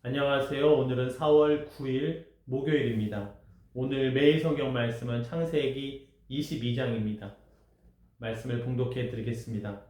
안녕하세요. 오늘은 4월 9일 목요일입니다. 오늘 매일 성경 말씀은 창세기 22장입니다. 말씀을 봉독해 드리겠습니다.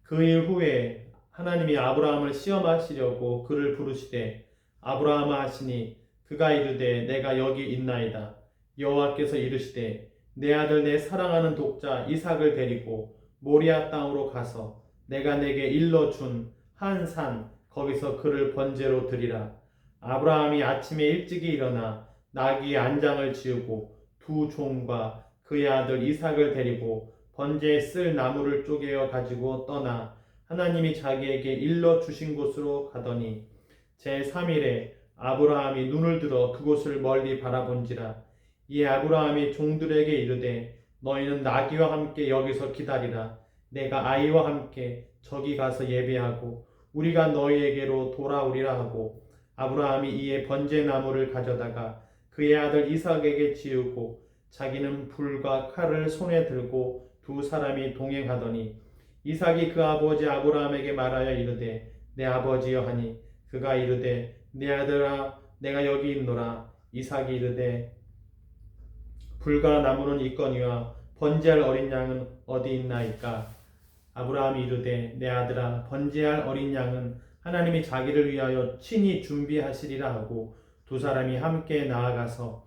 그 일 후에 하나님이 아브라함을 시험하시려고 그를 부르시되 아브라함아 하시니 그가 이르되 내가 여기 있나이다. 여호와께서 이르시되 내 아들 내 사랑하는 독자 이삭을 데리고 모리아 땅으로 가서 내가 내게 일러준 한 산 거기서 그를 번제로 드리라. 아브라함이 아침에 일찍이 일어나 나귀 안장을 지우고 두 종과 그의 아들 이삭을 데리고 번제에 쓸 나무를 쪼개어 가지고 떠나 하나님이 자기에게 일러 주신 곳으로 가더니 제3일에 아브라함이 눈을 들어 그곳을 멀리 바라본지라. 이에 아브라함이 종들에게 이르되 너희는 나귀와 함께 여기서 기다리라. 내가 아이와 함께 저기 가서 예배하고 우리가 너희에게로 돌아오리라 하고 아브라함이 이에 번제나무를 가져다가 그의 아들 이삭에게 지우고 자기는 불과 칼을 손에 들고 두 사람이 동행하더니 이삭이 그 아버지 아브라함에게 말하여 이르되 내 아버지여 하니 그가 이르되 내 아들아 내가 여기 있노라. 이삭이 이르되 불과 나무는 있거니와 번제할 어린 양은 어디 있나이까. 아브라함이 이르되 내 아들아 번제할 어린 양은 하나님이 자기를 위하여 친히 준비하시리라 하고 두 사람이 함께 나아가서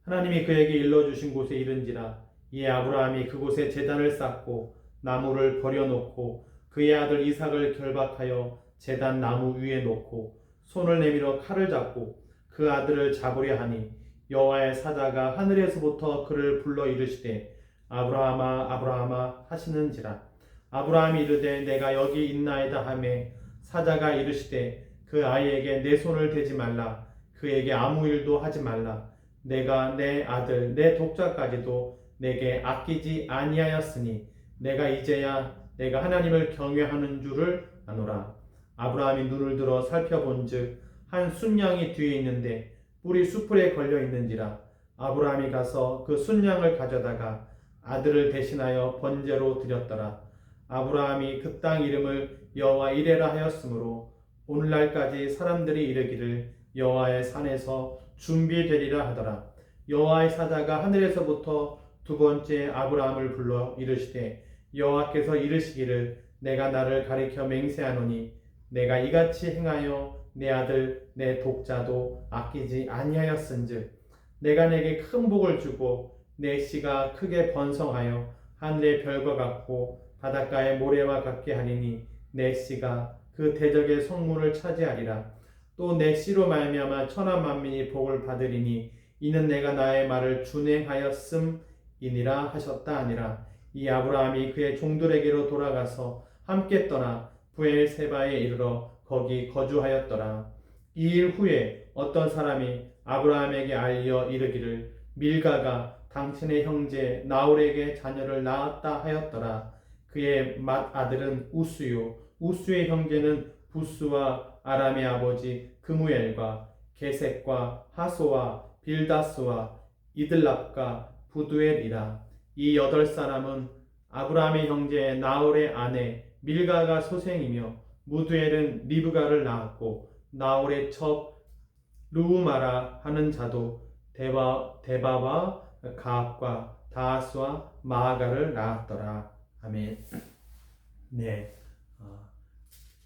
하나님이 그에게 일러주신 곳에 이른지라. 이에 아브라함이 그곳에 제단을 쌓고 나무를 버려놓고 그의 아들 이삭을 결박하여 제단 나무 위에 놓고 손을 내밀어 칼을 잡고 그 아들을 잡으려 하니 여호와의 사자가 하늘에서부터 그를 불러 이르시되 아브라함아 아브라함아 하시는지라. 아브라함이 이르되 내가 여기 있나이다 하매 사자가 이르시되 그 아이에게 내 손을 대지 말라. 그에게 아무 일도 하지 말라. 내가 내 아들 내 독자까지도 내게 아끼지 아니하였으니 내가 이제야 내가 하나님을 경외하는 줄을 아노라. 아브라함이 눈을 들어 살펴본즉 한 순양이 뒤에 있는데 뿔이 수풀에 걸려 있는지라. 아브라함이 가서 그 순양을 가져다가 아들을 대신하여 번제로 드렸더라. 아브라함이 그 땅 이름을 여호와 이레라 하였으므로 오늘날까지 사람들이 이르기를 여호와의 산에서 준비되리라 하더라. 여호와의 사자가 하늘에서부터 두 번째 아브라함을 불러 이르시되 여호와께서 이르시기를 내가 나를 가리켜 맹세하노니 내가 이같이 행하여 내 아들 내 독자도 아끼지 아니하였은즉 내가 내게 큰 복을 주고 내 씨가 크게 번성하여 하늘의 별과 같고 바닷가의 모래와 같게 하리니 내 씨가 그 대적의 성문을 차지하리라. 또 내 씨로 말미암아 천하 만민이 복을 받으리니 이는 내가 나의 말을 준행하였음이니라 하셨다 하니라. 이 아브라함이 그의 종들에게로 돌아가서 함께 떠나 부엘세바에 이르러 거기 거주하였더라. 이 일 후에 어떤 사람이 아브라함에게 알려 이르기를 밀가가 당신의 형제 나홀에게 자녀를 낳았다 하였더라. 그의 맏아들은 우스요 우스의 형제는 부스와 아람의 아버지 그무엘과 게색과 하소와 빌다스와 이들랍과 부두엘이라. 이 8사람은 아브라함의 형제 나홀의 아내 밀가가 소생이며 무두엘은 리브가를 낳았고 나홀의 첩 루우마라 하는 자도 데바와 가압과 다하스와 마아가를 낳았더라. 아멘. 네,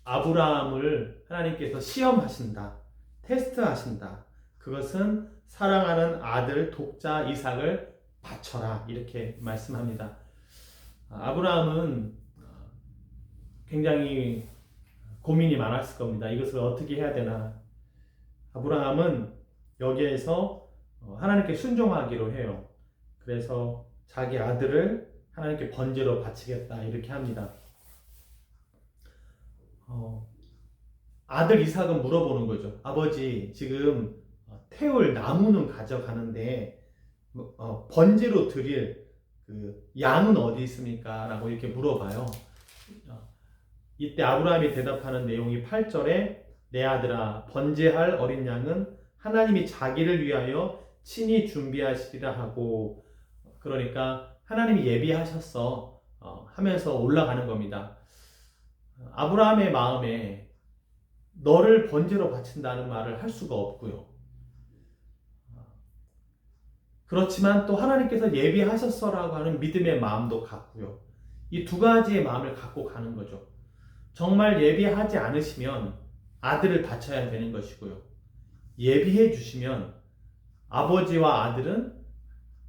아브라함을 하나님께서 시험하신다, 테스트하신다. 그것은 사랑하는 아들 독자 이삭을 바쳐라 이렇게 말씀합니다. 아브라함은 굉장히 고민이 많았을 겁니다. 이것을 어떻게 해야 되나. 아브라함은 여기에서 하나님께 순종하기로 해요. 그래서 자기 아들을 하나님께 번제로 바치겠다 이렇게 합니다. 아들 이삭은 물어보는 거죠. 아버지 지금 태울 나무는 가져가는데 번제로 드릴 그 양은 어디 있습니까? 라고 이렇게 물어봐요. 이때 아브라함이 대답하는 내용이 8절에 내 아들아 번제할 어린 양은 하나님이 자기를 위하여 친히 준비하시리라 하고, 그러니까 하나님이 예비하셨어 하면서 올라가는 겁니다. 아브라함의 마음에 너를 번제로 바친다는 말을 할 수가 없고요. 그렇지만 또 하나님께서 예비하셨어라고 하는 믿음의 마음도 갖고요. 이 두 가지의 마음을 갖고 가는 거죠. 정말 예비하지 않으시면 아들을 바쳐야 되는 것이고요. 예비해 주시면 아버지와 아들은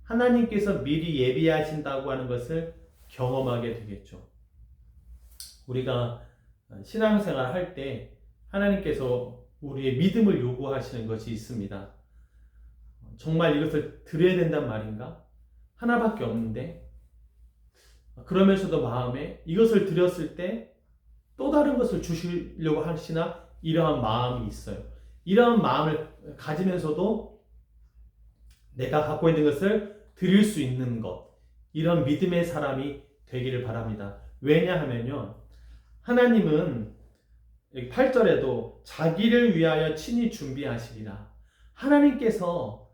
하나님께서 미리 예비하신다고 하는 것을 경험하게 되겠죠. 우리가 신앙생활 할 때 하나님께서 우리의 믿음을 요구하시는 것이 있습니다. 정말 이것을 드려야 된단 말인가? 하나밖에 없는데 그러면서도 마음에 이것을 드렸을 때 또 다른 것을 주시려고 하시나? 이러한 마음이 있어요. 이러한 마음을 가지면서도 내가 갖고 있는 것을 드릴 수 있는 것, 이런 믿음의 사람이 되기를 바랍니다. 왜냐하면요, 하나님은 8절에도 자기를 위하여 친히 준비하시리라. 하나님께서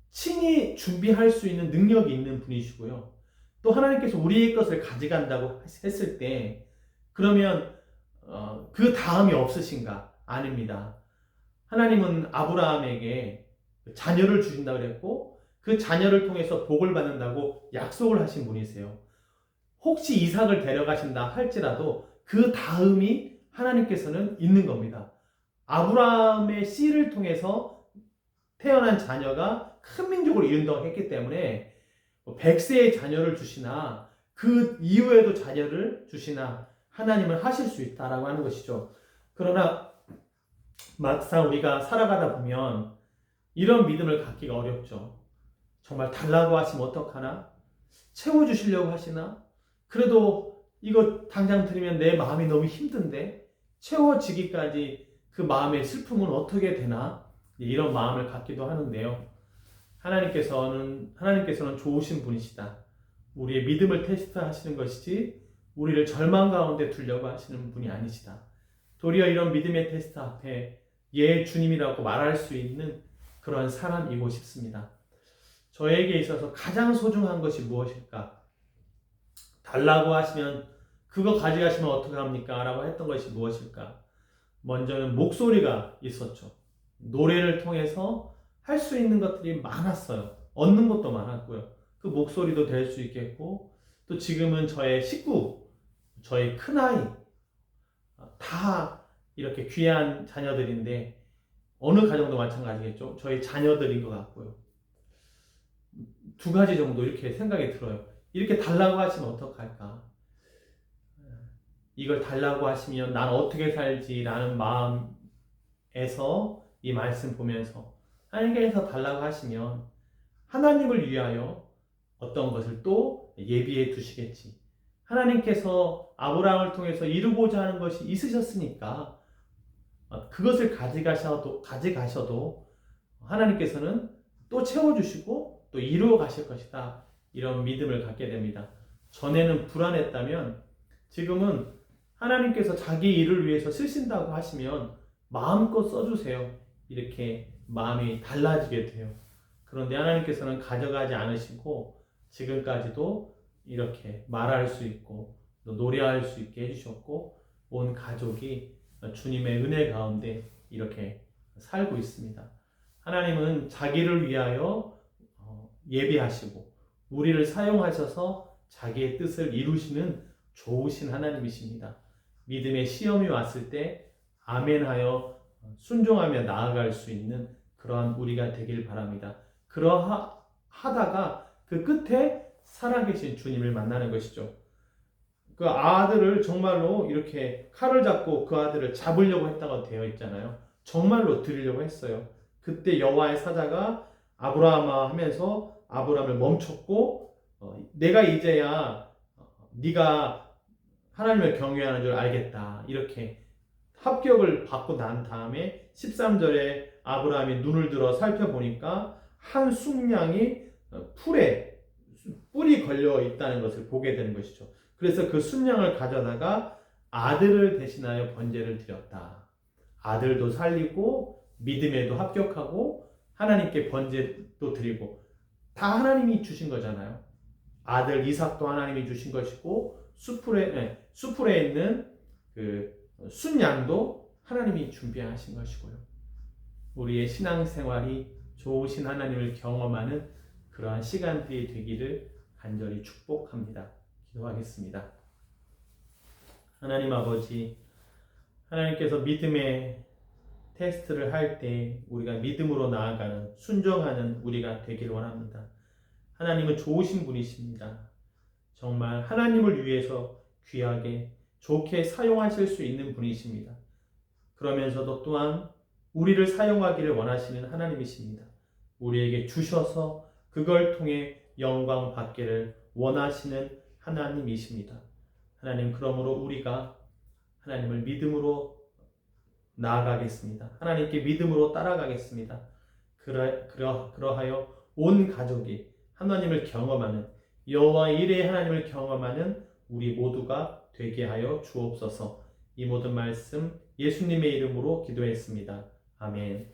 친히 준비할 수 있는 능력이 있는 분이시고요. 또 하나님께서 우리의 것을 가져간다고 했을 때 그러면 그 다음이 없으신가? 아닙니다. 하나님은 아브라함에게 자녀를 주신다고 그랬고 그 자녀를 통해서 복을 받는다고 약속을 하신 분이세요. 혹시 이삭을 데려가신다 할지라도 그 다음이 하나님께서는 있는 겁니다. 아브라함의 씨를 통해서 태어난 자녀가 큰 민족을 이룬다고 했기 때문에 100세의 자녀를 주시나 그 이후에도 자녀를 주시나 하나님은 하실 수 있다라고 하는 것이죠. 그러나 막상 우리가 살아가다 보면 이런 믿음을 갖기가 어렵죠. 정말 달라고 하시면 어떡하나? 채워주시려고 하시나? 그래도 이거 당장 드리면 내 마음이 너무 힘든데 채워지기까지 그 마음의 슬픔은 어떻게 되나? 이런 마음을 갖기도 하는데요. 하나님께서는 좋으신 분이시다. 우리의 믿음을 테스트하시는 것이지 우리를 절망 가운데 두려고 하시는 분이 아니시다. 도리어 이런 믿음의 테스트 앞에 예 주님이라고 말할 수 있는 그런 사람이고 싶습니다. 저에게 있어서 가장 소중한 것이 무엇일까? 달라고 하시면 그거 가져가시면 어떻게 합니까? 라고 했던 것이 무엇일까? 먼저는 목소리가 있었죠. 노래를 통해서 할 수 있는 것들이 많았어요. 얻는 것도 많았고요. 그 목소리도 될 수 있겠고 또 지금은 저의 식구, 저의 큰아이 다 이렇게 귀한 자녀들인데 어느 가정도 마찬가지겠죠. 저희 자녀들인 것 같고요. 두 가지 정도 이렇게 생각이 들어요. 이렇게 달라고 하시면 어떡할까? 이걸 달라고 하시면 난 어떻게 살지라는 마음에서 이 말씀 보면서 하나님께서 달라고 하시면 하나님을 위하여 어떤 것을 또 예비해 두시겠지. 하나님께서 아브라함을 통해서 이루고자 하는 것이 있으셨으니까 그것을 가져가셔도 하나님께서는 또 채워주시고 또 이루어 가실 것이다. 이런 믿음을 갖게 됩니다. 전에는 불안했다면 지금은 하나님께서 자기 일을 위해서 쓰신다고 하시면 마음껏 써주세요. 이렇게 마음이 달라지게 돼요. 그런데 하나님께서는 가져가지 않으시고 지금까지도 이렇게 말할 수 있고 또 노래할 수 있게 해주셨고 온 가족이 주님의 은혜 가운데 이렇게 살고 있습니다. 하나님은 자기를 위하여 예비하시고 우리를 사용하셔서 자기의 뜻을 이루시는 좋으신 하나님이십니다. 믿음의 시험이 왔을 때 아멘하여 순종하며 나아갈 수 있는 그러한 우리가 되길 바랍니다. 그러하다가 그 끝에 살아계신 주님을 만나는 것이죠. 그 아들을 정말로 이렇게 칼을 잡고 그 아들을 잡으려고 했다고 되어 있잖아요. 정말로 드리려고 했어요. 그때 여호와의 사자가 아브라함아 하면서 아브라함을 멈췄고 내가 이제야 네가 하나님을 경외하는 줄 알겠다. 이렇게 합격을 받고 난 다음에 13절에 아브라함이 눈을 들어 살펴보니까 한 순양이 풀에 뿔이 걸려 있다는 것을 보게 되는 것이죠. 그래서 그 순양을 가져다가 아들을 대신하여 번제를 드렸다. 아들도 살리고 믿음에도 합격하고 하나님께 번제도 드리고 다 하나님이 주신 거잖아요. 아들 이삭도 하나님이 주신 것이고 수풀에 있는 그 순양도 하나님이 준비하신 것이고요. 우리의 신앙생활이 좋으신 하나님을 경험하는 그러한 시간들이 되기를 간절히 축복합니다. 기도하겠습니다. 하나님 아버지, 하나님께서 믿음의 테스트를 할 때 우리가 믿음으로 나아가는, 순종하는 우리가 되길 원합니다. 하나님은 좋으신 분이십니다. 정말 하나님을 위해서 귀하게 좋게 사용하실 수 있는 분이십니다. 그러면서도 또한 우리를 사용하기를 원하시는 하나님이십니다. 우리에게 주셔서 그걸 통해 영광 받기를 원하시는 하나님이십니다. 하나님, 그러므로 우리가 하나님을 믿음으로 나아가겠습니다. 하나님께 믿음으로 따라가겠습니다. 그러하여 온 가족이 하나님을 경험하는, 여호와 일의 하나님을 경험하는 우리 모두가 되게 하여 주옵소서. 이 모든 말씀 예수님의 이름으로 기도했습니다. 아멘.